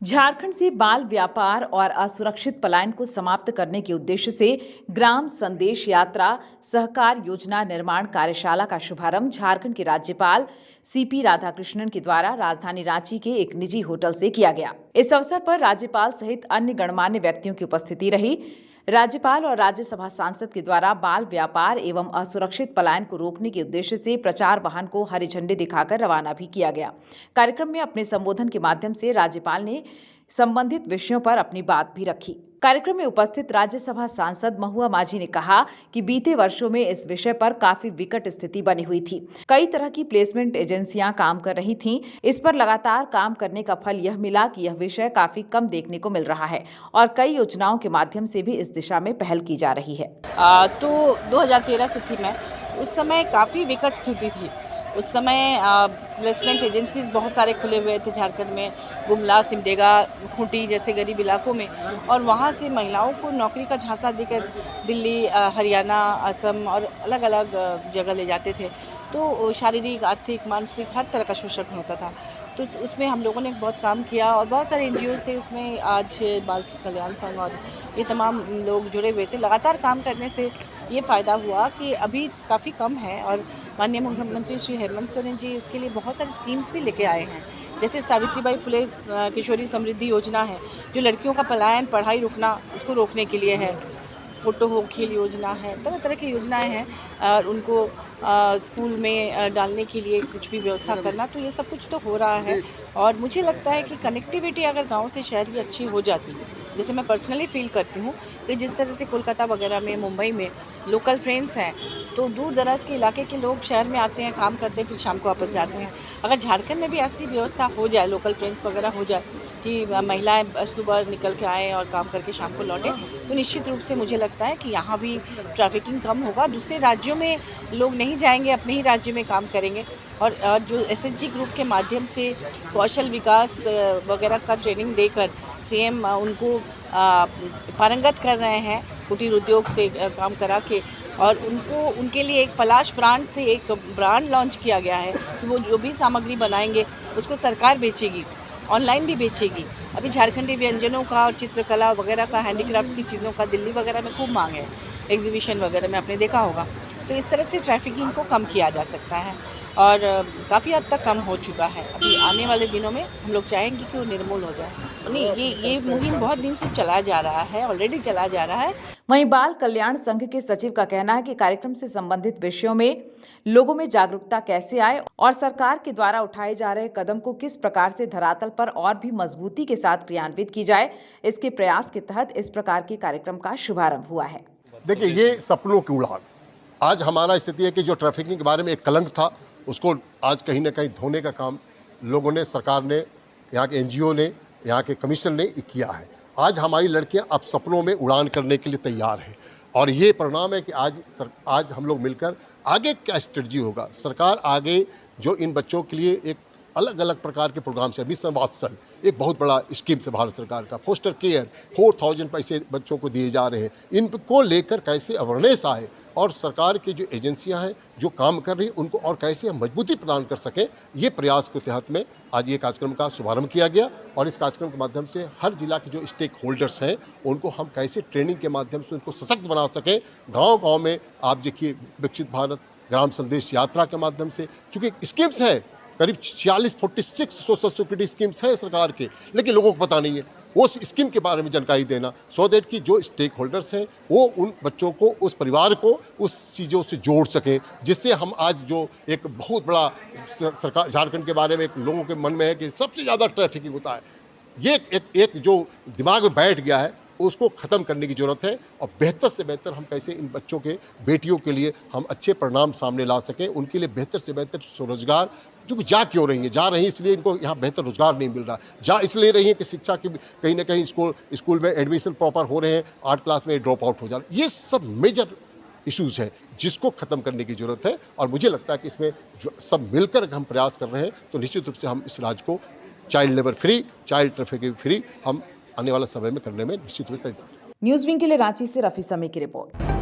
झारखंड से बाल व्यापार और असुरक्षित पलायन को समाप्त करने के उद्देश्य से ग्राम संदेश यात्रा सहकार योजना निर्माण कार्यशाला का शुभारंभ झारखंड के राज्यपाल सीपी राधाकृष्णन के द्वारा राजधानी रांची के एक निजी होटल से किया गया। इस अवसर पर राज्यपाल सहित अन्य गणमान्य व्यक्तियों की उपस्थिति रही। राज्यपाल और राज्यसभा सांसद के द्वारा बाल व्यापार एवं असुरक्षित पलायन को रोकने के उद्देश्य से प्रचार वाहन को हरी झंडी दिखाकर रवाना भी किया गया। कार्यक्रम में अपने संबोधन के माध्यम से राज्यपाल ने संबंधित विषयों पर अपनी बात भी रखी। कार्यक्रम में उपस्थित राज्यसभा सांसद महुआ माझी ने कहा कि बीते वर्षों में इस विषय पर काफी विकट स्थिति बनी हुई थी। कई तरह की प्लेसमेंट एजेंसियां काम कर रही थीं। इस पर लगातार काम करने का फल यह मिला कि यह विषय काफी कम देखने को मिल रहा है और कई योजनाओं के माध्यम से भी इस दिशा में पहल की जा रही है। तो 2013 से थी मैं, उस समय काफ़ी विकट स्थिति थी। उस समय प्लेसमेंट एजेंसीज बहुत सारे खुले हुए थे झारखंड में, गुमला, सिमडेगा, खूंटी जैसे गरीब इलाकों में, और वहाँ से महिलाओं को नौकरी का झांसा देकर दिल्ली, हरियाणा, असम और अलग अलग जगह ले जाते थे। तो शारीरिक, आर्थिक, मानसिक हर तरह का शोषण होता था। तो उसमें हम लोगों ने बहुत काम किया और बहुत सारे NGOs थे उसमें, आज बाल कल्याण संघ और ये तमाम लोग जुड़े हुए थे। लगातार काम करने से ये फ़ायदा हुआ कि अभी काफ़ी कम है और माननीय मुख्यमंत्री श्री हेमंत सोरेन जी उसके लिए बहुत सारी स्कीम्स भी लेके आए हैं। जैसे सावित्रीबाई फुले किशोरी समृद्धि योजना है, जो लड़कियों का पलायन, पढ़ाई रुकना, इसको रोकने के लिए है। फोटो हो खेल योजना है, तरह तरह की योजनाएं हैं और उनको स्कूल में डालने के लिए कुछ भी व्यवस्था करना, तो ये सब कुछ तो हो रहा है। और मुझे लगता है कि कनेक्टिविटी अगर गांव से शहर की अच्छी हो जाती है, जैसे मैं पर्सनली फील करती हूँ कि जिस तरह से कोलकाता वगैरह में, मुंबई में लोकल ट्रेन्स हैं, तो दूर दराज के इलाके के लोग शहर में आते हैं, काम करते हैं, फिर शाम को वापस जाते हैं। अगर झारखंड में भी ऐसी व्यवस्था हो जाए, लोकल ट्रेन्स वगैरह हो जाए कि महिलाएं सुबह निकल के आएँ और काम करके शाम को लौटें, तो निश्चित रूप से मुझे लगता है कि यहाँ भी ट्रैफिकिंग कम होगा। दूसरे राज्यों में लोग नहीं जाएंगे, अपने ही राज्य में काम करेंगे। और जो SHG ग्रुप के माध्यम से कौशल विकास वगैरह का ट्रेनिंग देकर CM उनको पारंगत कर रहे हैं, कुटीर उद्योग से काम करा के, और उनके लिए एक पलाश ब्रांड से एक ब्रांड लॉन्च किया गया है कि वो जो भी सामग्री बनाएंगे उसको सरकार बेचेगी, ऑनलाइन भी बेचेगी। अभी झारखंडी व्यंजनों का और चित्रकला वगैरह का, हैंडीक्राफ्ट्स की चीज़ों का दिल्ली वगैरह में खूब मांग है, एग्जीबिशन वगैरह में आपने देखा होगा। तो इस तरह से ट्रैफिकिंग को कम किया जा सकता है और काफ़ी हद तक कम हो चुका है। अभी आने वाले दिनों में हम लोग चाहेंगे कि वो निर्मूल हो जाए। नहीं, ये मुहिम बहुत दिन से चला जा रहा है, ऑलरेडी चला जा रहा है। वहीं बाल कल्याण संघ के सचिव का कहना है कि कार्यक्रम से संबंधित विषयों में लोगों में जागरूकता कैसे आए और सरकार के द्वारा उठाए जा रहे कदम को किस प्रकार से धरातल पर और भी मजबूती के साथ क्रियान्वित की जाए, इसके प्रयास के तहत इस प्रकार के कार्यक्रम का शुभारंभ हुआ है। देखिए, ये सपनों की उड़ान। आज हमारा स्थिति है कि जो ट्रैफिकिंग के बारे में एक कलंक था, उसको आज कहीं ना कहीं धोने का काम लोगों ने, सरकार ने, यहाँ के NGO ने, यहाँ के कमीशन ने किया है। आज हमारी लड़कियां अब सपनों में उड़ान करने के लिए तैयार हैं और ये परिणाम है कि आज हम लोग मिलकर आगे क्या स्ट्रेटजी होगा। सरकार आगे जो इन बच्चों के लिए एक अलग अलग प्रकार के प्रोग्राम से, मिशन वात्सल एक बहुत बड़ा स्कीम से भारत सरकार का, फोस्टर केयर 4000 पैसे बच्चों को दिए जा रहे हैं। इनको लेकर कैसे अवेयरनेस आए और सरकार की जो एजेंसियां हैं जो काम कर रही हैं उनको और कैसे हम मजबूती प्रदान कर सकें, ये प्रयास के तहत में आज ये कार्यक्रम का शुभारंभ किया गया। और इस कार्यक्रम के माध्यम से हर जिला के जो स्टेक होल्डर्स हैं उनको हम कैसे ट्रेनिंग के माध्यम से उनको सशक्त बना सकें। गाँव-गाँव में आप देखिए विकसित भारत ग्राम संदेश यात्रा के माध्यम से, चूँकि स्कीम्स हैं करीब 46 सोशल सिक्योरिटी स्कीम्स हैं सरकार के, लेकिन लोगों को पता नहीं है। उस स्कीम के बारे में जानकारी देना, सो दैट कि जो स्टेक होल्डर्स हैं वो उन बच्चों को, उस परिवार को उस चीज़ों से जोड़ सकें, जिससे हम आज जो एक बहुत बड़ा सरकार झारखंड के बारे में एक लोगों के मन में है कि सबसे ज़्यादा ट्रैफिकिंग होता है, ये एक जो दिमाग में बैठ गया है उसको ख़त्म करने की ज़रूरत है। और बेहतर से बेहतर हम कैसे इन बच्चों के, बेटियों के लिए हम अच्छे परिणाम सामने ला सकें, उनके लिए बेहतर से बेहतर स्वरोजगार, जो कि जा क्यों रही हैं इसलिए इनको यहाँ बेहतर रोजगार नहीं मिल रहा, जा इसलिए रही है कि शिक्षा की कहीं ना कहीं स्कूल में एडमिशन प्रॉपर हो रहे हैं, 8 क्लास में ड्रॉप आउट हो जा रहे हैं। ये सब मेजर इश्यूज़ हैं जिसको ख़त्म करने की ज़रूरत है और मुझे लगता है कि इसमें जो सब मिलकर हम प्रयास कर रहे हैं तो निश्चित रूप से हम इस राज्य को child labour free, child trafficking free हम आने वाला समय में करने में निश्चित रूप से तैयार हैं। न्यूज़ विंग के लिए रांची से रफी समी की रिपोर्ट।